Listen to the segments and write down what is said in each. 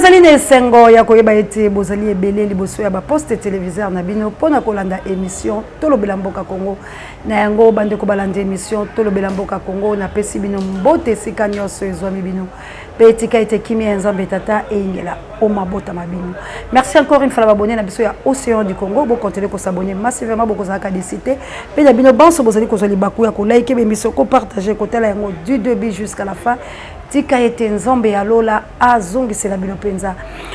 bozali na esengo ya koyeba ete bozali ebele liboso ya baposte téléviseur na bino mpona kolanda émission tolobela mboka Congo na yango bandeko balanda émission tolobela mboka Congo napesi bino mbote esika nyonso ezwami bino pe etika ete kimia nzambe tata eyingela omabota mabino. Merci encore une fois d'abonner na biso ya Océan du Congo. Bo continuer ko s'abonner massivement boko zaka déciter pe na bino banso bozali ko zali baku ya ko like be biso ko partager ko tala yango du début jusqu'à la fin. Tika ete nzambe ya lola azongisela bino penza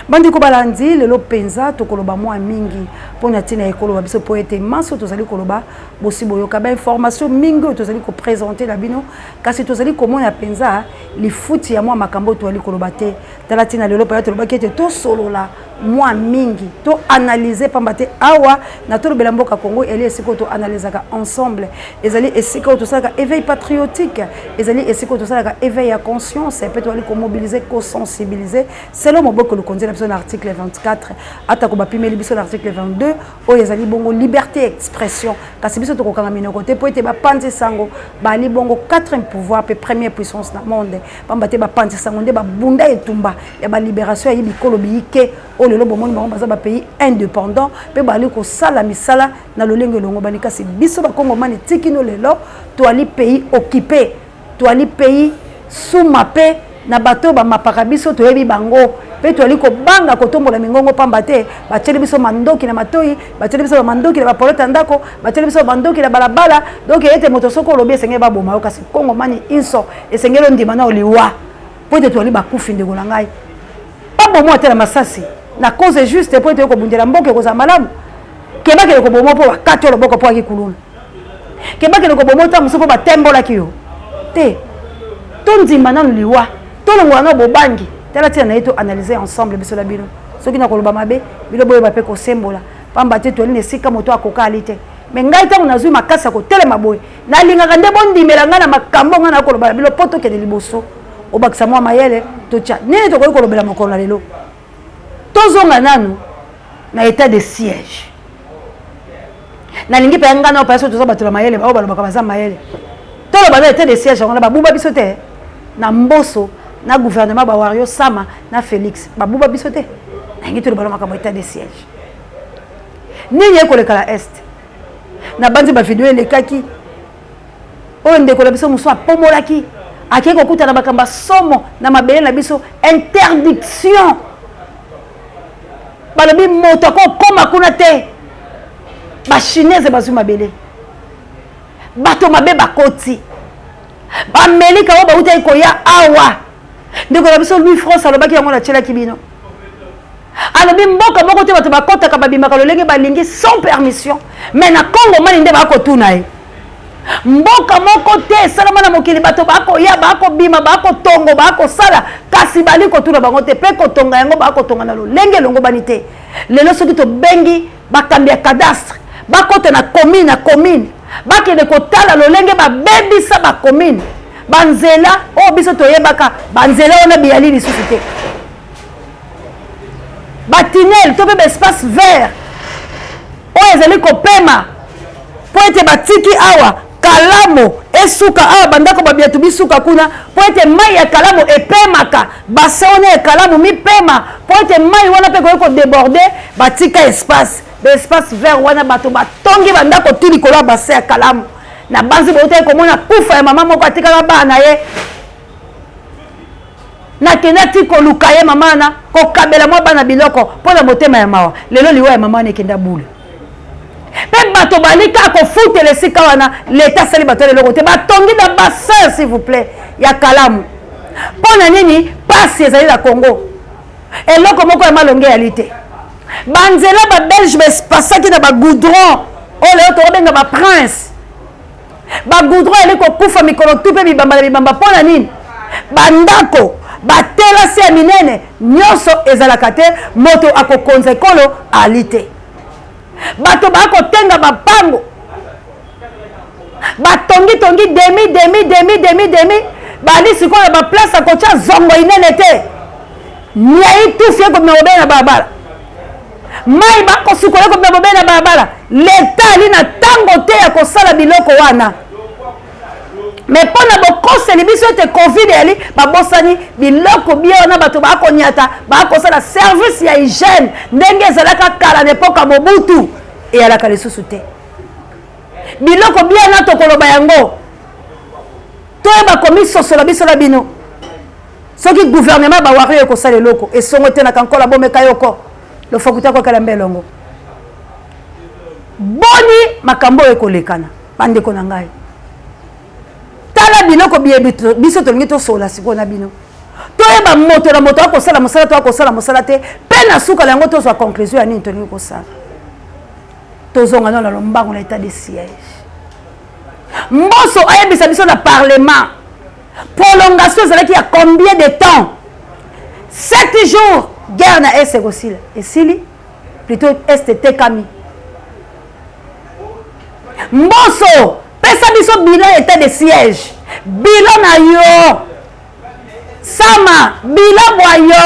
bandi ko balandi lelo penza tokoloba mwa mingi pona tina ekoloba biso po ete maso tozali koloba bosi boyoka ba information mingi tozali ko présenter la bino kasi tozali komona penza lifuti ya mwa makambo to ali koloba te tala tina lelo pa toloba kete to solola mwa mingi to analyser pambate awa na tolobela mboka Congo eli esiko to analysaka ensemble ezali esiko to saka éveil patriotique ezali esiko to saka éveil à conscience et peut-être aller mobiliser ko sensibiliser selon moboko le konzi na article 24 atako ba pimeli biso l'article 22 o ezali bongo liberté expression kasi biso to kokanga mino côté po ete ba panzi sango ba li bongo quatrième pouvoir pe première puissance na monde pambate ba panzi sango nde ba bunda etumba ya ba libération ya bikolo biyike o lelo bomoni bango baza ba pays indépendant pe bali ko sala misala na lolenge longo bani kasi biso ba Congo mani tikino lelo to ali pays occupé to ali pays sous mappé na bateau ba mapaka biso to yebi bango pe to ali ko banga ko tombola mingongo pambate ba tsheli biso mandoki na matoi ba tsheli biso mandoki na ba polota ndako ba tsheli biso mandoki na balabala donc ete motosoko lobi esenge ba boma kasi Congo mani inso esengelo ndima na oliwa po ete to ali ba kufi ndeko na ngai pa bomo atela masasi na cause juste po ete ko bundela mboke ko za malamu keba ke ko bomo po bakati lo boko po akikuluna keba ke ko bomo ta muso ba tembola kiyo te tondima na liwa tolongo na bobangi tala tia na eto analyser ensemble biso la bino soki na koloba mabe bilo boye ba pe ko sembola pamba te toli ne sika moto akoka alite me ngai tango nazui makasa ko telema boye na lingaka nde bondimela nga na makambo nga na koloba bilo poto ke de liboso obakisa mwa mayele to tia nini to ko kolobela mokolo na lelo tozonga nanu na état de siège na lingi pe nga na opération tozo batula mayele ba obaloba baza mayele tolo ba état de siège ngana ba buba biso te na mboso na gouvernement ba wario sama na Félix ba buba biso te na ngi tolo baloma ka état de siège nini ekoleka la est na banzi ba video le kaki o ndeko la biso muso apomolaki akeko kuta na bakamba somo na mabele na biso interdiction balobi moto ko koma kuna te ba chinoise bazuma bele bato mabe bakoti ba melika o ba uta ko ya awa ndeko la biso Louis France alobaki yango na tshela kibino alobi mboka moko te bato bakota ka babimaka lolenge balingi sans permission mais na Congo mani nde bako tuna e mboka moko te salama na mokili bato bako ya bako bima bako tongo bako sala kasi bali ko tuna bango te pe ko tonga yango bako tonga na lolenge longo banite lelo soki to bengi bakambi ya cadastre bakota na commune bakende kotala lolenge babebisa ba commune banzela o biso toyebaka banzela ona biyali lisusu te batinel to pe espace vert o ezali kopema po ete batiki awa kalamo esuka awa bandako babiatu bisuka kuna po ete mai ya kalamo epemaka basone ya kalamo mipema po ete mai wana pe ko déborder batika espace espace vert wana bato batongi bandako tuli kola base ya kalamu na banzi bote komona kufa ya mama moko atikaka bana ye na kenati ko lukaye mama na ko kabela mwa bana biloko pona motema ya mawa lelo liwa ya mama ne kenda bule pe bato balika ko futele sika wana l'état sali bato lelo te batongi na bassin s'il vous plaît ya kalamu pona nini pasi ezali na Congo eloko moko ya malonge ya lite banzela ba belge bespasaki na ba goudron o leo to benga ba prince ba goudron ele ko kufa mikolo tupe bibamba pona nini bandako batela se minene nyoso ezalaka te moto akokonza kolo alite bato bako tenga bapango batongi demi bali sikoyo ba place akocha zongo inene te nyai tufie ko mobena na babala mai bako sikoyo ko mobena na babala leta ali na tango te ya kosala biloko wana mais pona bokoseli biso ete covid eli babosani biloko bio na bato bakonyata bakosala service ya hygiène ndenge ezalaka kala n'epoka Mobutu eyalaka lisusu te biloko bio na tokoloba yango toyeba komi sosola biso na bino soki gouvernement bawari ekosala eloko esongo te na kankola bomeka yoko lofokuta kokala mbelongo boni makambo ekolekana bandeko na ngai tala biloko biso tolingi tosola sikoyo na bino toyeba moto na moto akosala mosala to akosala mosala te mpe na suka yango tozwa conclusion ya nini tolingi kosala tozonga na lombango na état de siège mboso ayebisa biso na parlement prolongation ezalaki ya combien de temps 7 jours guerre na est ekosila esili plutôt est etekami mboso pesa biso bilan état de siège bilan na yo sama bilan bwa yo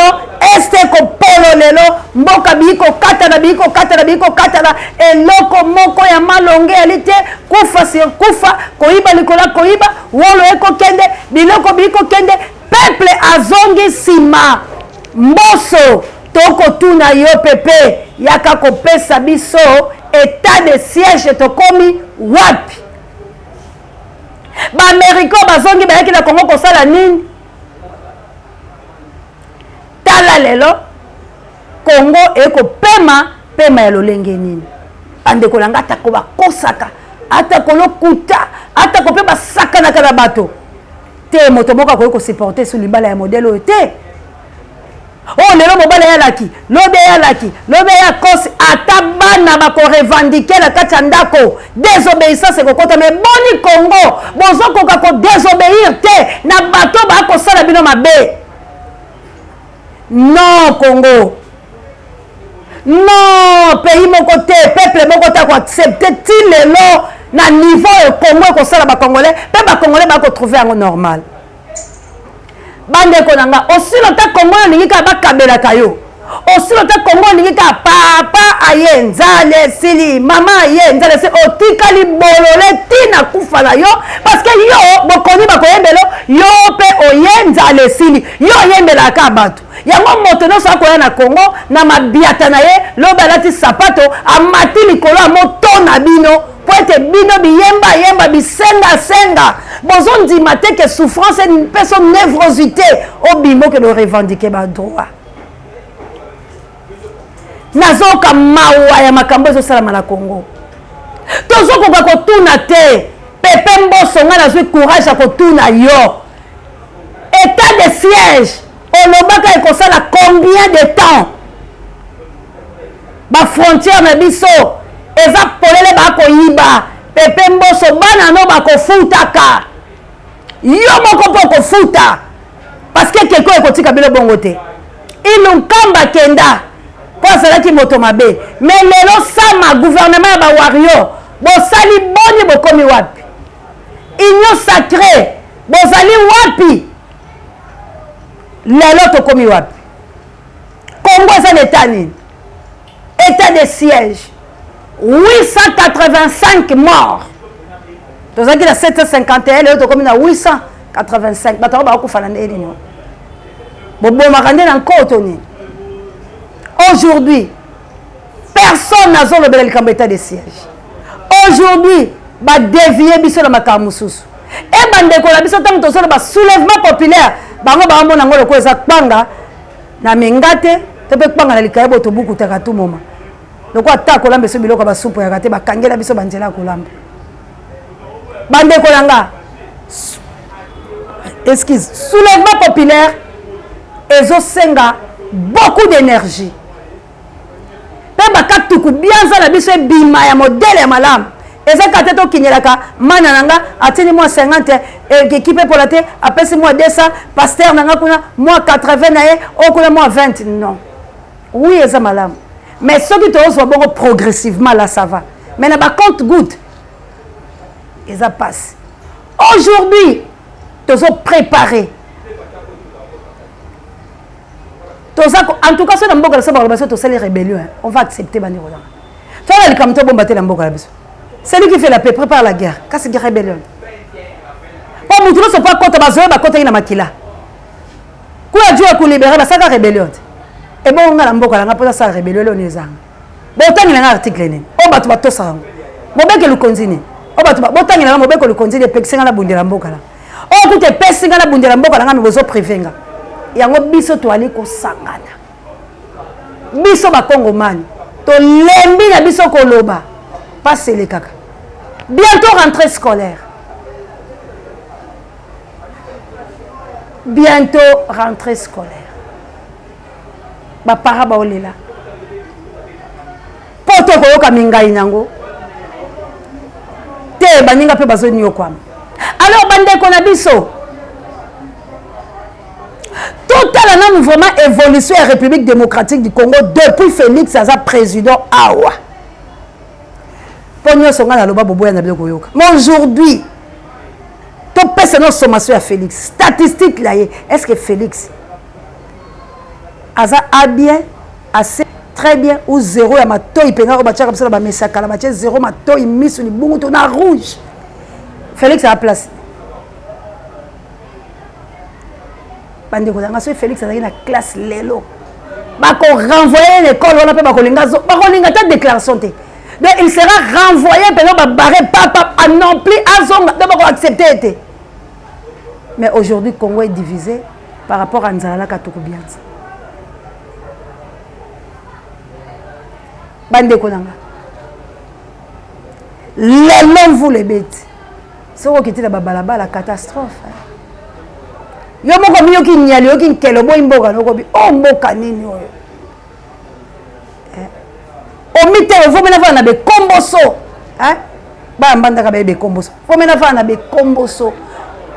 este kopolo lelo mboka biko katana eloko moko ya malonge alite kufa sur kufa koiba likola koiba wolo eko kende biloko biko kende peuple azongi sima mboso toko tuna yo pepe yaka kopesa biso état de siège tokomi wapi ba américain bazongi bayaki na Congo kosala nini tala lelo Congo ekopema pema ya lolenge nini andeko langa atako bakosaka atako lokuta atako pe basakanaka na bato te moto moko akoki kosupporte sur libala ya modele oyo te oh lelo mobala yalaki lobe yalaki lobe ya kosi ata bana bakorevendike na kati ya ndako désobéissance ekokota me boni Congo bozokoka kodésobéir te na bato bakosala bino mabe non Congo non pays moko te peuple moko te akoaccepte ti lelo na niveau e Congo ekosala bakongolais mpe bakongolais bakotrouve yango normal bandeko nanga osilo ta Congo olingi kaka bakabelaka yo osilo ta Congo olingi kaka papa aye nzale sili mama aye nzale sili otikali bolole tina kufa na yo parce que yo bokoni bakoyembelo yo mpe oye nzale sili yo oyembelaka bato yango moto nyonso akoya na Congo na mabiata na ye lobi alati sapato amati likolo ya moto na bino po ete bino biyemba bisenga bozondima te ke souffrance mpe so névrosité obimo ke borevendike badroit nazoka mawa ya makambo ezosalama na Congo tozokoka kotuna te pepe mboso nga nazwi courage ya kotuna yo état de siège olobaka ekosala combien de temps bafrontière na biso eza polele bakoyiba pepe mboso bana no bakofutaka yo moko mpo kofuta parce que keko ekotika bino bongo te ilunkamba kenda mpo azalaki moto mabe mais lelo sama gouvernement ya bawario bosali boni bokomi wapi union sacré bozali wapi lelo tokomi wapi Congo eza na état nini état de siège 885 morts tozalaki na 751 lelo tokomi na 885 bato yango bakokufa na ndenge nini bobomaka nde na nkoto nini aujourd'hui personne nazolobela likambo état de siège aujourd'hui badevie biso na makambo mosusu e bandeko na biso ntango tozoloba soulèvement populaire bango baomona yango lokola eza kpanga na menga te to mpe kpanga na likaya bo tobukutaka tu moma lokola ata kolamba eso biloko basupu yaka te bakangela biso banzela ya kolamba bandeko na nga excuse soulèvement populaire ezosenga beaucoup d'énergie mpe bakatuku bianza na biso ebima ya modele ya malamu ezaka te tokinyelaka mana nanga atini mwa 50 équipe pola te apesi mwa 200 pasteur nanga kuna mwa 80 na ye okuna mwa 20 non oui eza malamu mais soki tozwa bongo progressivement là ça va mais na bacompte good eza passe aujourd'hui tozo préparer en tout cas so na mboka na sabaka baso tosali rébellion on va accepter bani rolanga fala likamto bomba te na mboka la biso celui qui fait la paix prépare la guerre kasi guerre rébellion po po mutu so pa kota bazoye ba kota ina makila ko ya jua ko libérer ba saka rébellion et bon nga la mboka nga pota sa rébellion le nezanga botangi nga article ni o batu batosa mobeke lu konzini o batu botangi nga mobeke lu konzini pekisenga na bundela mboka la o kute pesinga na bundela mboka nga mibozo privenga yango biso to ali ko sangana biso ba kongomani to lembi na biso ko loba passer les kaka bientôt rentrée scolaire bientôt rentrée scolaire ba para ba olela poto ko yoka mingai nango te baninga pe bazoni yokwama alors bande ko na biso total na vraiment évolution à la République démocratique du Congo depuis Félix Aza président awa pogno songa na loba boboya na biloko yoka mais aujourd'hui to pesa no sommation à Félix statistique là est-ce que Félix Aza a bien assez très bien ou zéro ya matoi penga ko batia comme ça ba mesaka la batia zéro matoi misu ni bungu to na rouge Félix a place bande ko nga so Félix azaki na classe lelo ba ko renvoyer l'école on appelle ba ko linga ta déclaration té donc il sera renvoyé pendant ba barré papa a non plus azonga donc ba ko accepter té mais aujourd'hui Congo est divisé par rapport à Nzala Katoko Bianza bande ko nga lelo vous les bêtes soko kiti na ba balabala catastrophe yo moko miyo ki nyali yo ki nkelo boy mboka noko bi o mboka nini oyo o mite vo mena fa na be komboso ba mbanda ka be komboso fo mena fa na be komboso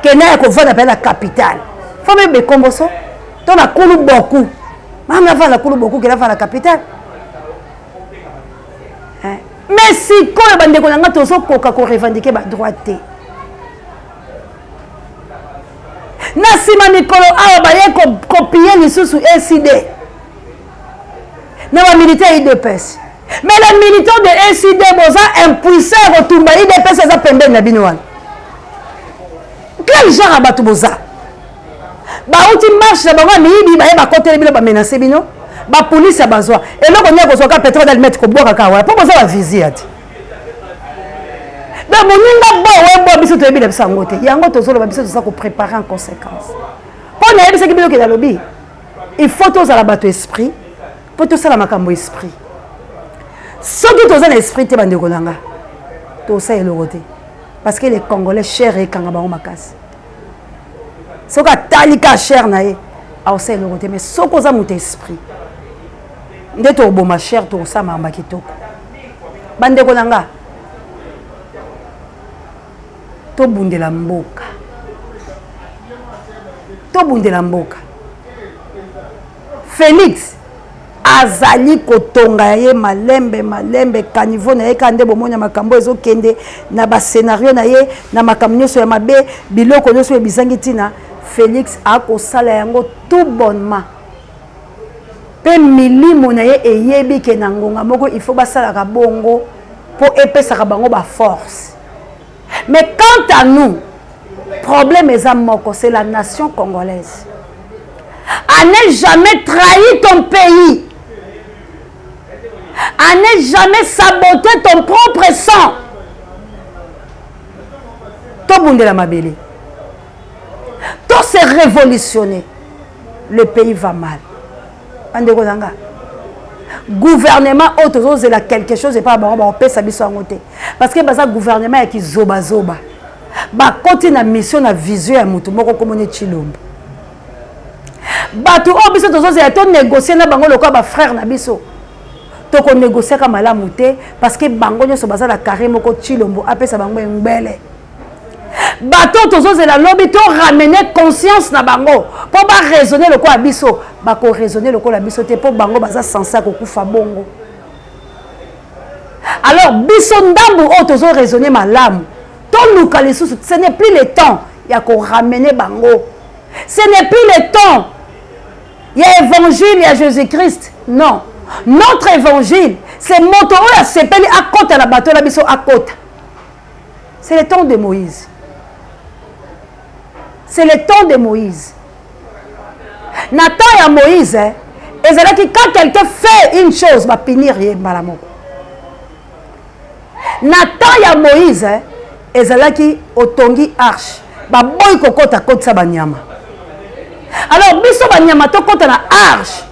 kena ko va na la capitale fo me be komboso to na kulu boku mama fa na kulu boku kena fa na capitale mais si ko bande ko nga to so koka ko revendiquer ba droite Nasima Mikolo awa baye copier lisusu SID na ba militaire IDPS mais les militants de SID boza impuissant retumba IDPS za pembe na binwana quel genre abatu boza ba uti marche na bango miyibi baye ba côté bilo ba menacer bino ba police bazwa et loko nyako soka pétrole d'almet ko boka kawa po boza ba visite donc moninga bo webo biso to ebile bisa ngote yango tozolo ba biso ko préparer en conséquence pour na yebisa ki bilo ke da lobby il faut tous la bateau esprit pour tout ça la makambo esprit soki toza na esprit te bande kolanga to ça et le côté parce que les Congolais cher et kanga bango makasi soka talika cher na ye a ça et le côté mais soko za muté esprit ndeto oboma cher to ça mamba kitoko bande kolanga to bundela mboka Félix azali kotonga ye malembe kanivo na ye kande bomonya makambo ezokende na ba scénario na ye na makambo nyonso ya mabe biloko nyonso ebizangi tina Félix akosala yango tout bonnement pe milimo na ye eyebi ke na ngonga moko il faut basalaka bongo po epesaka bango ba force. Mais quant à nous, problème c'est la nation congolaise. À ne jamais trahir ton pays. À ne jamais saboter ton propre sang. Tout le monde la mabélé. Tout se révolutionner. Le pays va mal. Gouvernement auto c'est là quelque chose et pas bon on peut s'habiller en côté parce que le gouvernement est qui zoba ba côté na mission na vision ya mutu moko komone chilombo bato o biso tozo c'est to négocier na bango lokwa ba frère na biso to ko négocier ka malamu te parce que bango nyoso baza la carré moko chilombo apesa bango mbele bato tozo c'est la lobby to ramener conscience na bango pour ba raisonner le quoi biso ba ko raisonner le quoi la biso te pour bango baza sensé ko kufa bongo alors biso ndambu o tozo raisonner malamu to lukali sous ce n'est plus le temps ya ko ramener bango ce n'est plus le temps il y a évangile il y a Jésus-Christ non notre évangile c'est moto o ya sepeli akota la bato la biso akota c'est le temps de Moïse. c'est le temps de Moïse. Nathan et Moïse, et c'est là que quand quelqu'un fait une chose, va punir malamoko. Nathan et Moïse, et c'est là qui otongi arche, va boy kokota kotsa banyama. Alors biso banyama to kota na arche,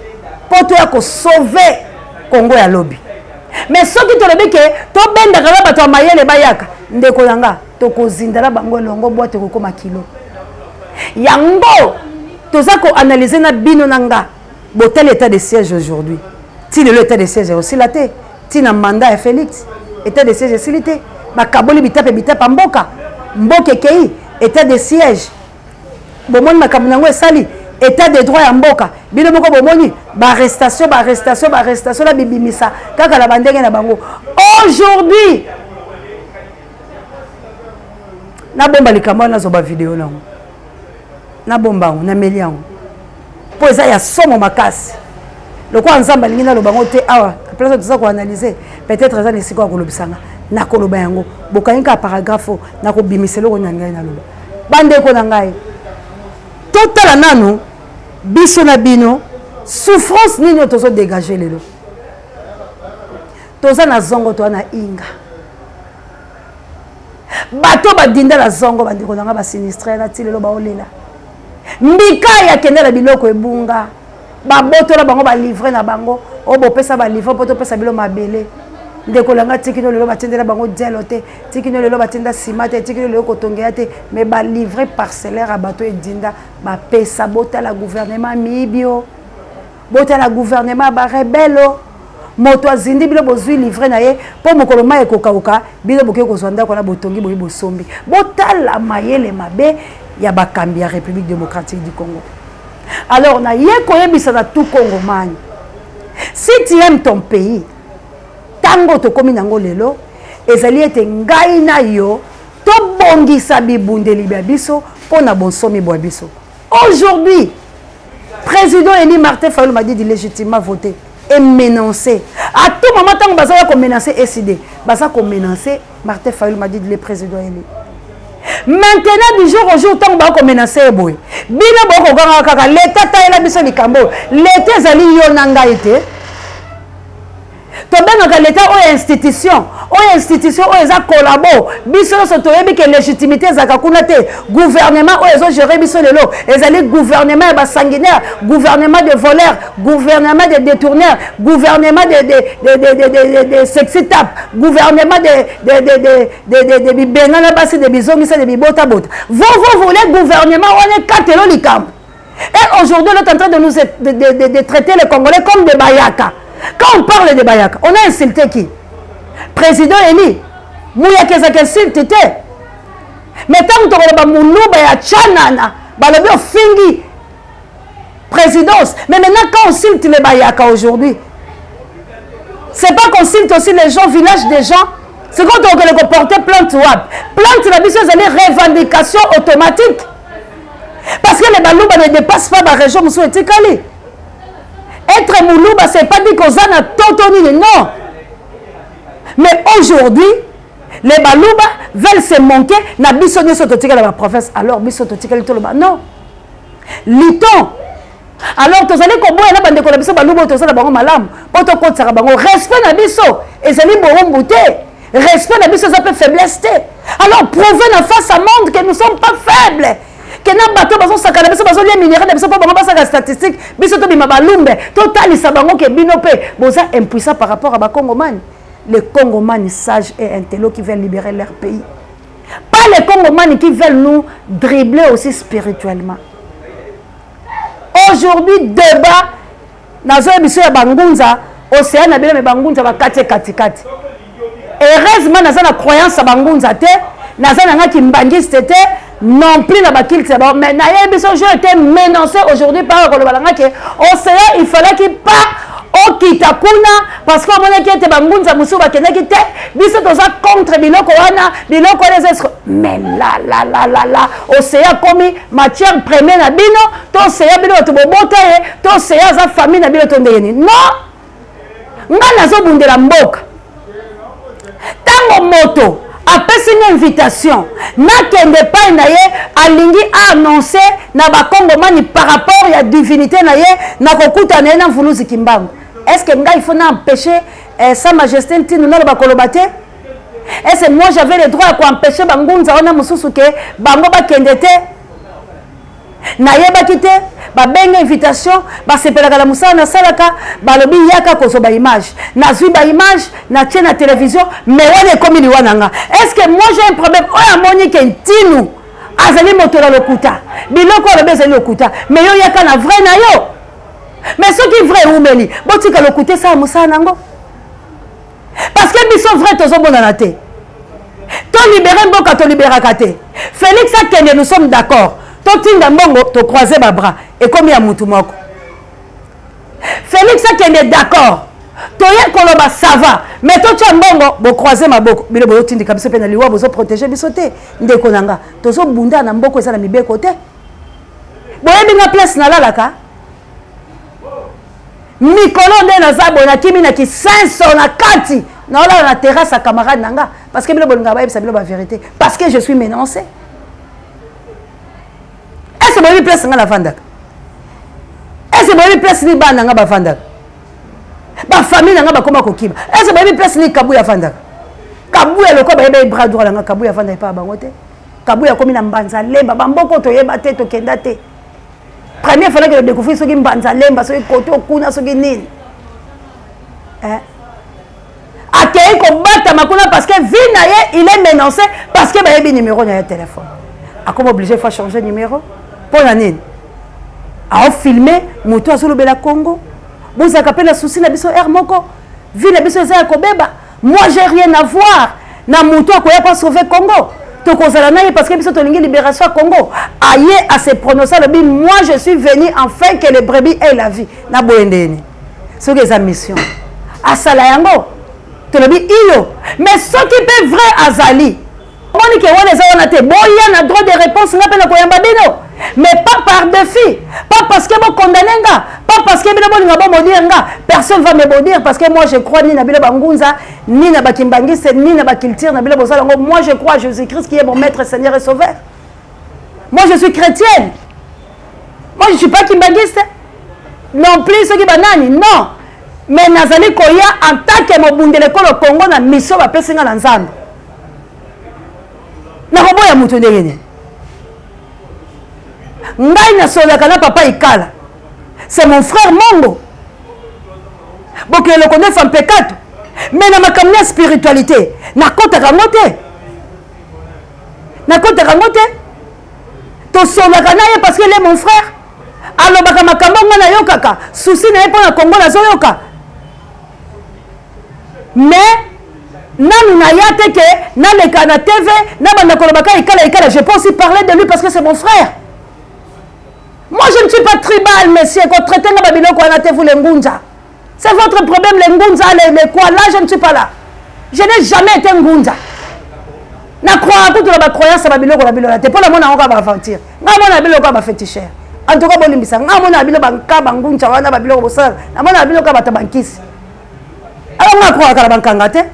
pour toi sauver Congo ya lobby. Mais ce qui te le dit que to benda kala bato mayele bayaka, ndeko yanga to kozindala bango longo boite ko koma kilo. Yango toza ko analyser na bino nanga botel état de siège aujourd'hui. Si le état de siège aussi la té, ti na mandat Félix, état de siège aussi l'été. Ba kaboli bitape mboka. Mboke kei état de siège. Bomoni makambo nango esali état de droit ya mboka. Bino moko bomoni ba arrestation la bibimisa kaka la bandenge na bango. Aujourd'hui na bomba likambo na zo ba vidéo nango. Na bomba na meliango. Po eza ya somo makasi. Le quoi ensemble lingi na lo bango te awa place de ça ko analyser peut-être ça ne siko ko lobisanga na ko loba yango bokanika paragraphe na ko bimiselo ko nyangai na loba bande ko na ngai total nanu biso na bino souffrance nini tozo dégager lelo toza na zongo to na inga bato badinda la zongo bande ko na ba sinistre na tilelo ba olela mbika ya kendela biloko ebunga ba boto la bango ba livrer na bango o bo pesa ba livrer poto pesa bilo mabele ndeko langa tikino lelo batendela bango dielote tikino lelo batenda simate tikino lelo kotongea te mais ba livrer parcellaire a bato edinda ba pesa bota la gouvernement mibio bota la gouvernement ba rebelo moto azindi bilo bozui livrer na ye po mokolo ma ekokauka bilo boke kozwanda ko na botongi boyi bosombi bota la mayele mabe ya bakambi ya République démocratique du Congo. Alors, na yeko yebisa na tout Congo man. Si tu aimes ton pays, tango to komi nango lelo, ezali ete ngai na yo, to bongisa bibundeli bya biso, pona bonsomi bwa biso. Aujourd'hui, président Eli Martin Fayulu m'a dit de légitimement voter et menacer. À tout moment, tango bazala ko menacer SID, bazala ko menacer, Martin Fayulu m'a dit de le président Eli. Maintenant du jour au jour tant ba ko menacer boy bino boko ganga kaka l'état taela biso likambo l'état zali yo nanga ete to benga l'état o institution o eza collabo biso so to yebi ke légitimité za kakuna te gouvernement o ezo gérer biso lelo ezali gouvernement ba sanguinaire gouvernement de voleurs gouvernement de détourneurs gouvernement de sexy tap gouvernement de bibenana basi de bizongisa de bibota bota vous voulez gouvernement on est katelo likambo et aujourd'hui on est en train de nous de traiter les Congolais comme des bayaka. Quand on parle de Bayaka, on a insulté qui? Président Eli. Mouya Kezaka insulté. Mais tant que tu as Moulouba et Tchanana, Balobi fingi présidence. Mais maintenant, quand on insulte les Bayaka aujourd'hui, c'est pas qu'on insulte aussi les gens, village des gens. C'est quand on a porté plainte WAP. Plainte la mission, c'est une revendication automatique. Parce que les Balouba ne dépassent pas la région Moussou et Tikali. Être Moulouba, ce n'est pas dit qu'on a tontonné, non. Mais aujourd'hui, les Balouba veulent se manquer. Na bisonné sototika dans la province. Alors, bisototika litoloba. Non. Liton. Alors, tu allez comme moi, là, bande de biso Balouba, tu allez bango malam. Pour te compte, ça bango. Respect na biso. Et c'est libre bon bouté. Respect na biso, ça peut faiblesse. Alors, prouvez na face à monde que nous ne sommes pas faibles. Que na bato bazo sakala biso bazo lia minéral biso pa bango basaka statistique biso to bima balumbe total sabango ke binope boza impuissant par rapport à ba Congomani. Les Congomani sages et intello qui veulent libérer leur pays. Pas les Congomani qui veulent nous dribbler aussi spirituellement. Aujourd'hui débat nazo biso ya bangunza océan na bino me bangunza ba kati kati. Heureusement naza na croyance à bangunza te naza na ngaki mbangiste te non plus la bakil c'est bon mais naïe biso j'ai été menacé aujourd'hui par le balanga que océan il fallait qu'il part au kitakuna parce que mon qui était bangunza musuba kena kite biso toza contre biloko wana biloko les esco mais là océan comme matière première na bino to océan bino to bobota to océan za famille na bino to ndeni non nga nazo bundela mboka tango moto apesi une invitation nakende pas na ye alingi annoncer na bakongomani par rapport ya divinité na ye na kokuta na ye na mvuluzi kimbangu. Est-ce que nga il faut empêcher sa majesté ntino na bakoloba te? Est-ce que moi j'avais le droit à empêcher bangunza ona mususu ke bango bakende te? Na yeba kite ba benga invitation ba sepelaka la musala na salaka ba lobi yaka kozoba image na zui ba image na tie na télévision mais wana komi liwana nga. Est-ce que moi j'ai un problème oya moni ke ntinu azali moto la lokuta biloko le bezali lokuta mais yo yaka na vrai na yo mais ce qui vrai umeli botika lokuta sa musala nango parce que biso vrai tozo bonana te to libérer mboka to libéraka te. Félix Akende nous sommes d'accord. Totinga mbongo to croiser ma bras et comme ya mutu moko. Félix Akende d'accord. Toye koloba ça va mais to tia mbongo bo croiser maboko bile bo tindika biso pe na liwa bozo protéger biso te ndeko nanga tozo bunda na mboko eza na mibeko te. Boye binga place na lalaka. Mikolo nde na zabo na kimi na ki 500 na kati na ola na terrasse à camarade nanga parce que bile bo nga ba yebisa bile ba vérité parce que je suis menacé. Est-ce que vous place la vanda? Est-ce que vous place ni bana nga ba vanda? Ba famille nga ba koma kokiba. Est-ce que vous place ni kabuya vanda? Kabuya loko ba yeba bras droit nga kabuya vanda pa bango te. Kabuya komi na mbanza lemba ba mboko to yeba te to kenda te. Première fois que je découvre ce qui mbanza lemba so koto kuna so nini. Akei ko bata makuna parce que vie na ye il est menacé parce que ba yebi numéro na téléphone. A comme obligé faut changer numéro. Pour l'année, à filmer, moto azolo bela Congo. Vous avez la souci na biso air moko. Vie na biso za kobeba. Moi j'ai rien à voir. Na moto ko ya pas sauver Congo. To kozala na parce que biso to lingi libération Congo. Aye à se prononcer le bi moi je suis venu enfin que les brebis aient la vie. Na boendeni. Ce que sa mission. Asala yango. To le bi iyo. Mais ce qui peut vrai azali. On que on les a te boya na droit de réponse na pena koyamba bino. Mais pas par défi, pas parce que vous condamnez, pas parce que personne ne va me maudire, parce que moi je crois ni na bila bangunza, ni na bakimbangis, ni na bakiltir, na bila bosalango. Moi je crois à Jésus-Christ qui est mon maître, Seigneur et Sauveur. Moi je suis chrétienne. Moi je ne suis pas kimbangiste. Non plus ceux qui banani, non. Mais nazali koya en tant que mobundele ko le Congo na mission ba pesinga na nzambe. Na robo ya mutu ndengene. Ngai na solaka na papa ikala. C'est mon frère Mongo. Bon que le connaît en pécat. Mais na makamna spiritualité, na kota kangote. Na kota kangote. To solaka na ye parce qu'il est mon frère. Alors baka makambo na yokaka, souci na ye pona Congo na zoyoka. Mais nanu na yate ke na le kana TV, na banda kolobaka ikala, je peux aussi parler de lui parce que c'est mon frère. Moi, je ne suis pas tribal, monsieur. Quand traitez la Babylone, vous les Ngunza. C'est votre problème, les Ngunza, les quoi. Là, je ne suis pas là. Je n'ai jamais été Ngunza. Na croix, toute la croyance à Babylone, la Babylone. C'est pas la monnaie, on va aventir. Na monnaie, Babylone, va féticheur. En tout cas, bon, il na monnaie, Babylone, Ngunza, wana Babylone, Bossal. Na monnaie, Babylone, Batabankis. Alors, on va croire à la Bankangate.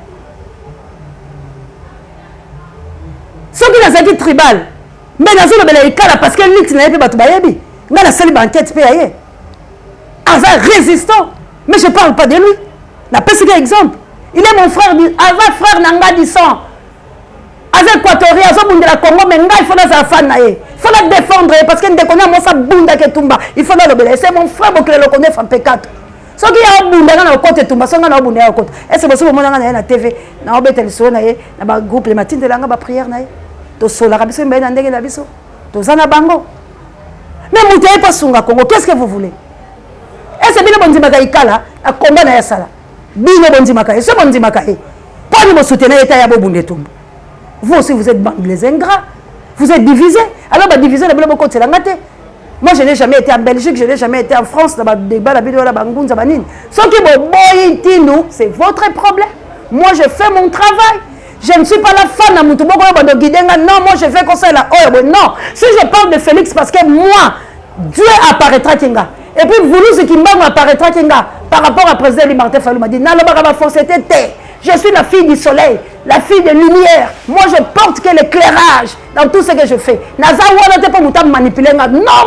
Ceux qui n'ont pas tribal, mais dans une belle école, parce que l'X n'a pas de bayebi. Mais la seule banquette paye. Ava résistant. Mais je ne parle pas de lui. La personne exemple. Il est mon frère. Ava frère Nanga Disson. Ava équatorien. Ava Bunda la Congo. Mais il faut la fan. Il faut la défendre. Parce qu'il ne connaît pas Bunda qui tombe. Il faut la obéir. C'est mon frère qui le connaît en P4. Ce qui est un Bunda dans le côté tombe. Ce qui est un Bunda dans le côté. Et c'est pour ça que je suis à la TV. Je suis à la groupe. Les matins de la prière. Je suis à la biso. Je suis à la biso. Je suis à la bango. Mais vous n'avez pas Sunga Congo, qu'est-ce que vous voulez? Et c'est bien le bon Dimaka Ikala, à combat na Yassala. Bien le bon Dimaka, et ce bon Dimaka. Pas de me soutenir, et à Bobundetum. Vous aussi, vous êtes les ingrats. Vous êtes divisés. Alors, bah, diviser, c'est la ngate. Moi, je n'ai jamais été en Belgique, je n'ai jamais été en France, dans le débat, la vidéo, la bangoun, zabanine. Ce qui est bon, c'est votre problème. Moi, je fais mon travail. Je ne suis pas la fan de Moutoubo, non, moi je fais comme ça là. Oh, non, si je parle de Félix, parce que moi, Dieu apparaîtra Kinga. Et puis, vous, ce qui m'a apparaîtra Kinga. par rapport à président Martin Fayulu Madidi. Je suis la fille du soleil, la fille de lumière. Moi, je porte que l'éclairage dans tout ce que je fais. Non,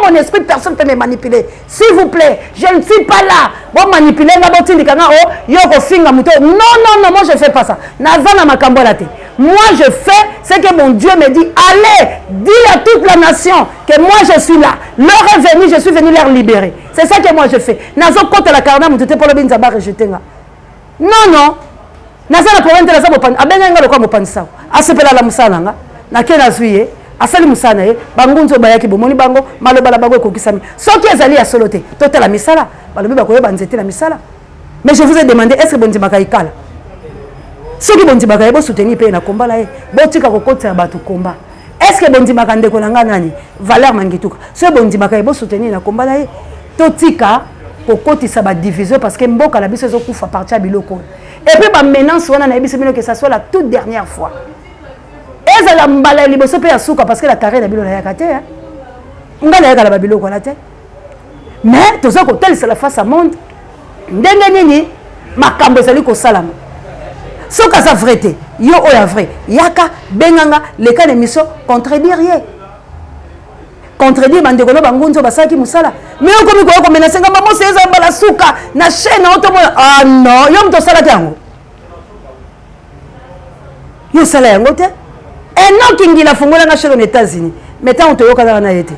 mon esprit, personne ne peut me manipuler. S'il vous plaît, je ne suis pas là. Bon, manipuler, non, moi, je ne fais pas ça. Moi, je fais ce que mon Dieu me dit. Allez, dis à toute la nation que moi, je suis là. L'heure est venue, je suis venu leur libérer. C'est ça que moi, je fais. Non. Nazala pour entrer dans sa abenga lokwa mopanisa asepela la musala nga na kena zuye asali musana ye bangunzo bayaki bomoni bango maloba la bango ekokisami soki ezali ya solote totela misala balobi bakoyeba nzete la misala. Mais je vous ai demandé, est-ce que bondimaka ikala soki bondimaka ye bo soutenir pe na komba la ye botika kokotsa batu komba. Est-ce que bondimaka ndeko nanga nani Valère Mangituka so bondimaka ye bo soutenir na komba la ye totika kokotisa ba division parce que mboka la biso ezokufa partir ya biloko. Et puis, maintenant, que ça soit la toute dernière fois. Et ça, la mbala liboso pe ya souka parce que la carré na bilo na yakate. Ngala yakala babilo ko la te. Mais tout ça côté c'est la face à monde. Ndenge nini makambo ezali ko salama. Soka ça vrai yo oya vrai. Yaka benganga les cas d'émission contredire rien. Contredire bandekolo bangunzo basaki musala. Mais on comme ko menacer ngamba mo seza bala souka na chaîne auto ah non, yo mto sala yango. Yo sala yango te. Et non kingi la fungola na chaîne aux États-Unis. Maintenant on te yoka na yete.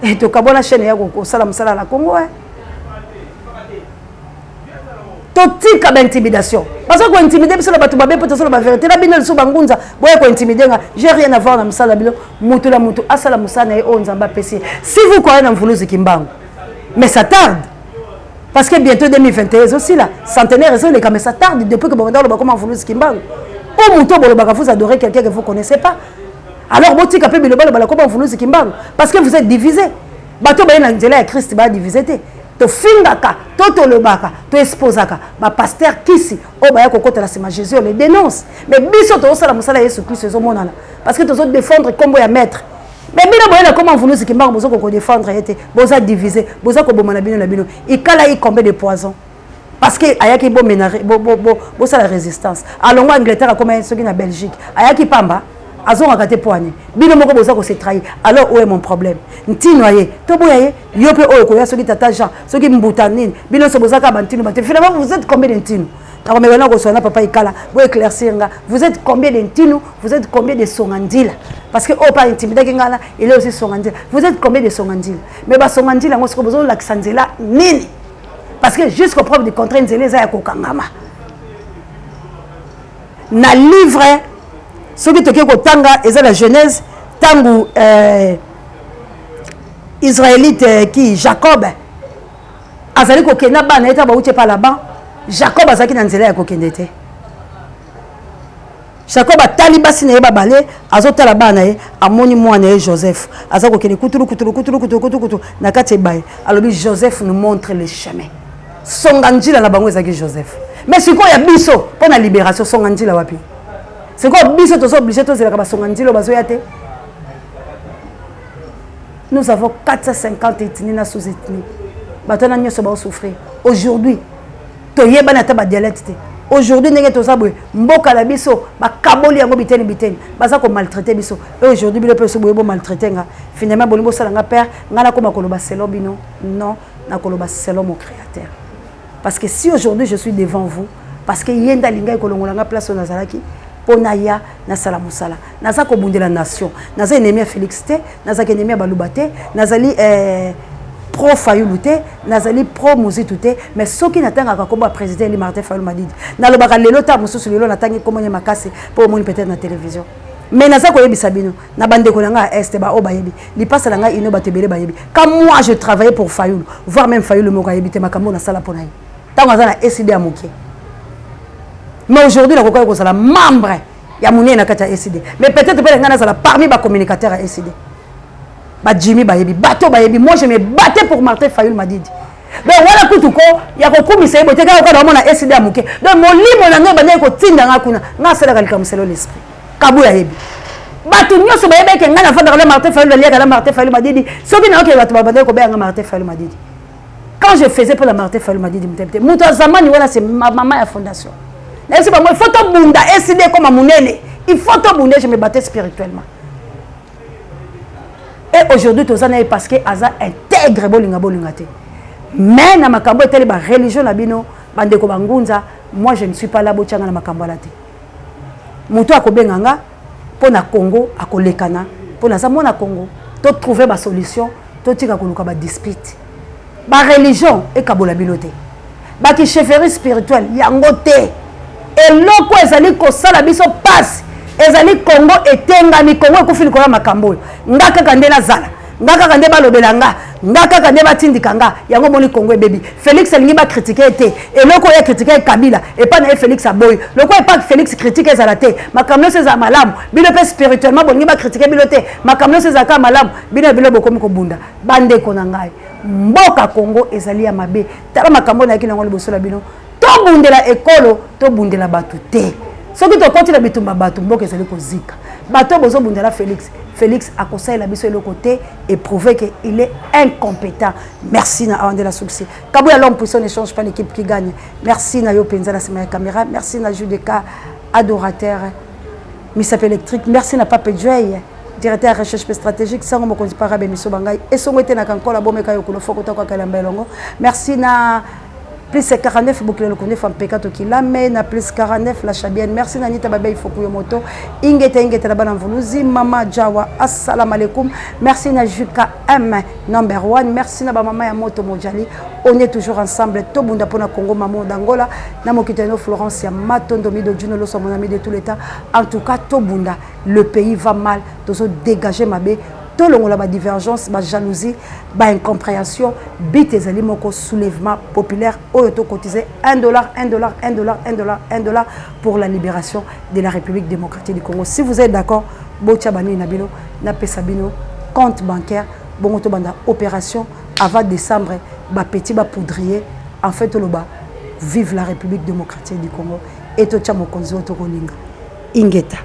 Et to kabona chaîne yako ko sala musala na Congo hein. Totika d'intimidation. Parce que ko intimider biso la batu babe poto sala ba vérité la bino so bangunza boye ko intimider nga. J'ai rien à voir na musala bilo mutu la mutu asala musana e onzamba pesi. Si vous croyez dans Mvuluzi Kimbangu. Mais ça tarde. Parce que bientôt 2021 aussi là, centenaire raison les mais ça tarde depuis que Boganda le comment Mvuluzi Kimbangu. Au muto boloba vous adorez quelqu'un que vous connaissez pas. Alors botika pe biloba le comment Mvuluzi Kimbangu parce que vous êtes divisés. Bato ba na nzela ya Christ ba divisé te. To fingaka, to le baka, to exposaka. Ba pasteur kisi o ba ya kokota la sema Jésus on les dénonce. Mais biso to sala musala Yesu Christ zo monana parce que to zo défendre comme ya maître. Mais bien boyena comment Mvuluzi Kimbangu bozo ko défendre été boza diviser boza ko bomana bino na bino ikala yi combien de poison parce que ayaki bo ménage bo ça la résistance alongo Angleterre comme ceux qui na Belgique ayaki pamba azonga kate poani bino moko boza ko se trahir alors où est mon problème ntino aye to boyaye yo pe oyo ko ya soki tata Jean soki mbutanine bino so boza ka bantino bate finalement vous êtes combien de ntino papa ikala vous éclaircir vous êtes combien de ntino vous êtes combien de songandila parce que oh pas intimider ngala il est aussi songandila vous êtes combien de songandila mais ba songandila ngo siko bozo la kisanzela nini parce que jusqu'au preuve de contrainte zele za ya kokangama na livre ce qui toke ko tanga eza la Genèse tangu israélite qui Jacob azali ko kena bana eta ba uche pa là-bas Jacob azaki na nzela ya kokende te. Jacob atali basi na ye babale azotala bana ye amoni mwana ye Joseph azako kende kuturu na kati baye alobi Joseph nous montre le chemin. Songanjila na bango ezaki Joseph. Mais siko ya biso pour la libération songanjila wapi? C'est quoi biso tozo obligé to zela ka songanjila bazoya te. Nous avons 450 ethnies na sous-ethnies. Batona nyoso ba souffrir. Aujourd'hui aujourd'hui ndenge to sabwe mboka la biso ba kaboli yango biteni baza ko maltraiter biso et aujourd'hui bile peso boye bo maltraiter nga finalement bolimbo sala nga père nga na koma koloba selo bino non na koloba selo mon créateur parce que si aujourd'hui je suis devant vous parce que yenda linga kolongola nga place nazalaki pona ya na sala musala naza ko bundela nation naza ennemi Félix te naza ennemi balubate nazali pro Fayulu te nazali pro Muzitu te mais soki natanga komba président Eli Martin Fayulu Madidi nalobaka lelo ta mususu lelo natangi komone makasi pour moni peut-être na télévision mais naza ko yebisa bino na bande ko nga est ba o bayebi li passa nga ino batebele bayebi comme moi je travaillais pour Fayulu voire même Fayulu mo ka yebite makambo na sala pona yi tango za na SID amuke mais aujourd'hui la kokoya ko sala membre ya munene na kata SID mais peut-être peut nga na sala parmi ba communicateurs à SID ba Jimmy bayebi bato bayebi moi je me battais pour Martin Fayulu Madidi donc voilà kutuko ya ko kumisa ebo teka ko na SID amuke donc molimo na nga bana ko tinda nga kuna nga sala kalika muselo l'esprit kabu ya yebi bato nyoso bayebe ke nga na fanda la Martin Fayulu liaka la Martin Fayulu Madidi soki na oke bato babande ko be nga Martin Fayulu Madidi Quand je faisais pour la Martin Fayulu, m'a dit Mouta Zamani, voilà, c'est ma maman à la fondation. Il faut tout bunda, et comme mon aîné. Il faut tout bunda, je me battais spirituellement. Et aujourd'hui, tout ça n'est parce que Aza intègre bolingate. Mais dans ma cambo était la religion la bino, bandeko bangunza, moi je ne suis pas là pour tchanga na makambo la te. Muto akobenganga pour na Congo akolekana, pour na samo na Congo, to trouver ba solution, to tika koluka ba dispute. Ba religion et kabola bino te. Ba ki chefferie spirituelle yango te. Et loko ezali ko sala biso passe. Ezali Congo etengami Congo ekufili kola makambo. Ngaka kande na zala. Ngaka kande balobelanga. Ngaka kande batindikanga. Yango moni Congo baby. Félix alingi ba critiquer été. Et loko ya critiquer Kabila et pas na Félix aboy. Loko e pas Félix critiquer zalate. Makamno se za malamu. Bino pe spirituellement bolingi ba critiquer bilote. Makamno se za ka malamu. Bino bilo bokomi ko bunda. Bande kona ngai. Mboka Congo ezali ya mabe. Tala makambo na kina ngoli bosola bino. To bundela ekolo, to bundela batu te. Ce qui te continue à bitumba batu mboka ezali kozika. Bato bozo bundela Félix. Félix a conseillé la biso le côté et prouvé qu'il est incompétent. Merci na Awande la succès. Kabouya l'homme puissant ne change pas l'équipe qui gagne. Merci na yo penza la semaine caméra. Merci na Judeka adorateur. Misap électrique. Merci na Pape Joy. Directeur recherche stratégique. Sango mokonzi parabe miso bangai. Et songo ete na kankola bomeka yo kuno foko takwa kalamba longo. Merci na plus 49 boucler le connaît femme pekato qui l'amène à plus 49 la chabienne. Merci Nanita Babé Fokuyo Moto. Ingeta la bana vuluzi mama Jawa assalamu alaikum. Merci na Juka M number 1. Merci na ba mama ya Moto Mojali. On est toujours ensemble. Tobunda pona Congo maman d'Angola. Na mokiteno Florence ya Matondo Mido Juno lo mon ami de tout l'état. En tout cas Tobunda, le pays va mal. Tozo dégager mabe. Tout le monde a divergence, ma jalousie, ma incompréhension, bit et moko soulèvement populaire, auto cotisé $1, $1 pour la libération de la République démocratique du Congo. Si vous êtes d'accord, Bochabani Nabino, Nape Sabino, compte bancaire, Bongoto Banda, opération, avant décembre, ba petit ba poudrier, en fait, vive la République démocratique du Congo, et Tocha Mokonzo Tokolinga. Ingeta.